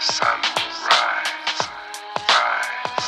sun will rise, rise,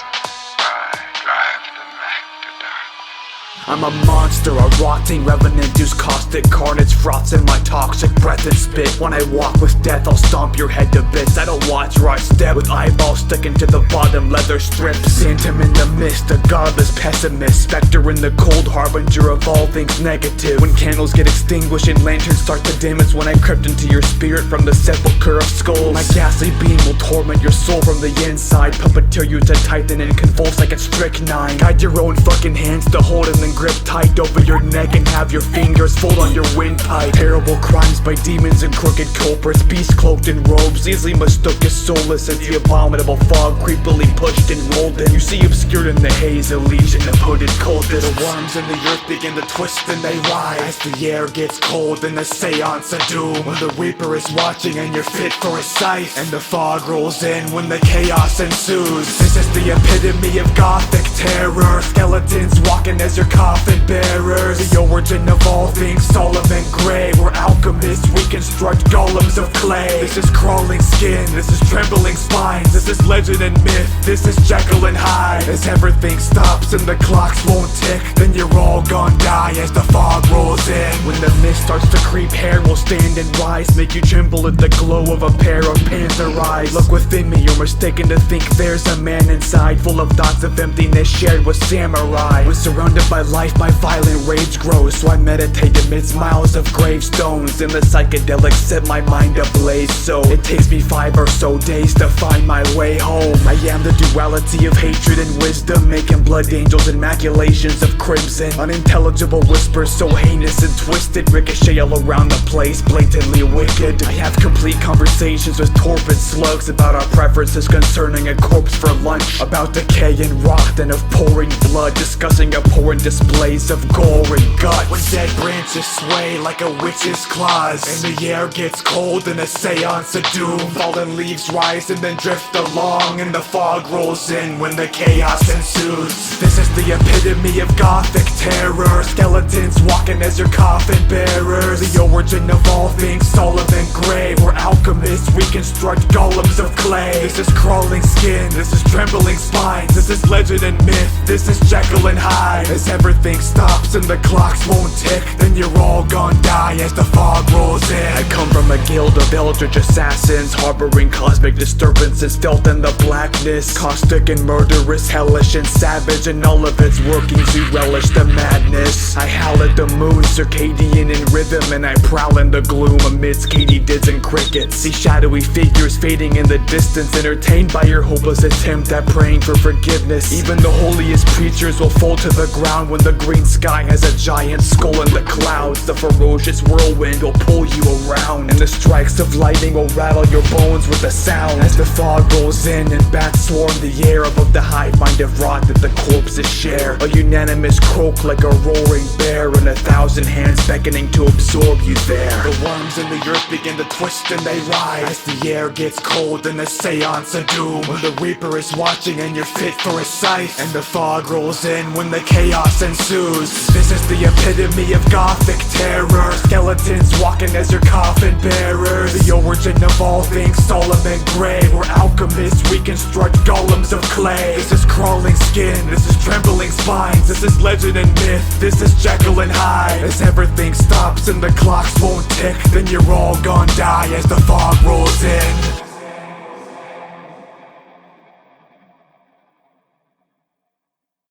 rise, drive the night to dark. I'm a monster, a rotting revenant whose caustic carnage froths in my toxic breath and spit. When I walk with death, I'll stomp your head to bits. I don't watch or I step with eyeballs sticking to the bottom leather strips. Phantom in the mist, a godless pessimist, specter in the cold, harbinger of all things negative. When candles get extinguished and lanterns start to dim, it's when I crept into your spirit from the sepulchre of skulls. My ghastly beam will torment your soul from the inside, puppeteer you to tighten and convulse like a strychnine. Guide your own fucking hands to hold and then grip tight over your neck and have your fingers fold on your windpipe. Terrible crimes by demons and crooked culprits, beasts cloaked in robes, easily mistook as soulless as the abominable fog creepily pushed and rolled in. You see obscured in the haze a legion of hooded cultists. The worms in the earth begin to twist and they rise as the air gets cold in the seance of doom. When the reaper is watching and you're fit for his scythe, and the fog rolls in when the chaos ensues. This is the epitome of gothic terror, skeletons walking as your coffin bearers. The origin of all things solemn and grey, we're alchemists, we construct golems of clay. This is crawling skin, this is trembling spines, this is legend and myth, this is Jekyll and Hyde. As everything stops and the clocks won't tick, then you're all gonna die as the fog rolls in. When the mist starts to creep, hair will stand and rise, make you tremble at the glow of a pair of panther eyes. Look within me, you're mistaken to think there's a man inside, full of thoughts of emptiness shared with samurai. When surrounded by life, my violent rage grows, so I meditate amidst miles of gravestones, and the psychedelics set my mind ablaze. So it takes me 5 or so days to find my way home. I am the duality of hatred and wisdom, making blood angels and maculations of crimson. Unintelligible whispers so heinous and twisted ricochet all around the place, blatantly wicked. I have complete conversations with torpid slugs about our preferences concerning a corpse for lunch, about decay and rot and of pouring blood, discussing abhorrent displays of gore and gut. When dead branches sway like a witch's claws, and the air gets cold in a seance of doom, fallen leaves rise and then drift along, and the fog rolls in when the chaos ensues. This is the epitome of gothic terror, skeletons walking as your coffin bearers. The origin of all things solemn and grey, we're alchemists, we construct golems of clay. This is crawling skin, this is trembling spines, this is legend and myth, this is Jekyll and Hyde. As everything stops and the clocks won't tick, then you're all gonna die as the fog rolls in. I come from a guild of eldritch assassins, harboring cosmic disturbances, stealth in the blackness, caustic and murderous, hellish and savage, and all of its workings we relish the madness. I howl at the moon, circadian in rhythm, and I prowl in the gloom amidst katydids and crickets. See shadowy figures fading in the distance, entertained by your hopeless attempt at praying for forgiveness. Even the holiest preachers will fall to the ground when the green sky has a giant skull in the clouds. The ferocious whirlwind will pull you around, and the strikes of lightning will rattle your bones with a sound. As the fog rolls in and bats swarm the air above the hive mind of rot that the corpses share, a unanimous croak like a roaring bear, and 1,000 hands beckoning to absorb you there. The worms in the earth begin to twist and they rise as the air gets cold in a seance of doom. When the reaper is watching and you're fit for his scythe, and the fog rolls in when the chaos ensues. This is the epitome of gothic terror, skeletons walking as your coffin bearers. The origin of all things solemn and grey, we're alchemists, we construct golems of clay. This is crawling skin, this is trembling spines, this is legend and myth, this is Jekyll and Hyde. As everything stops and the clocks won't tick, then you're all gonna die as the fog rolls in.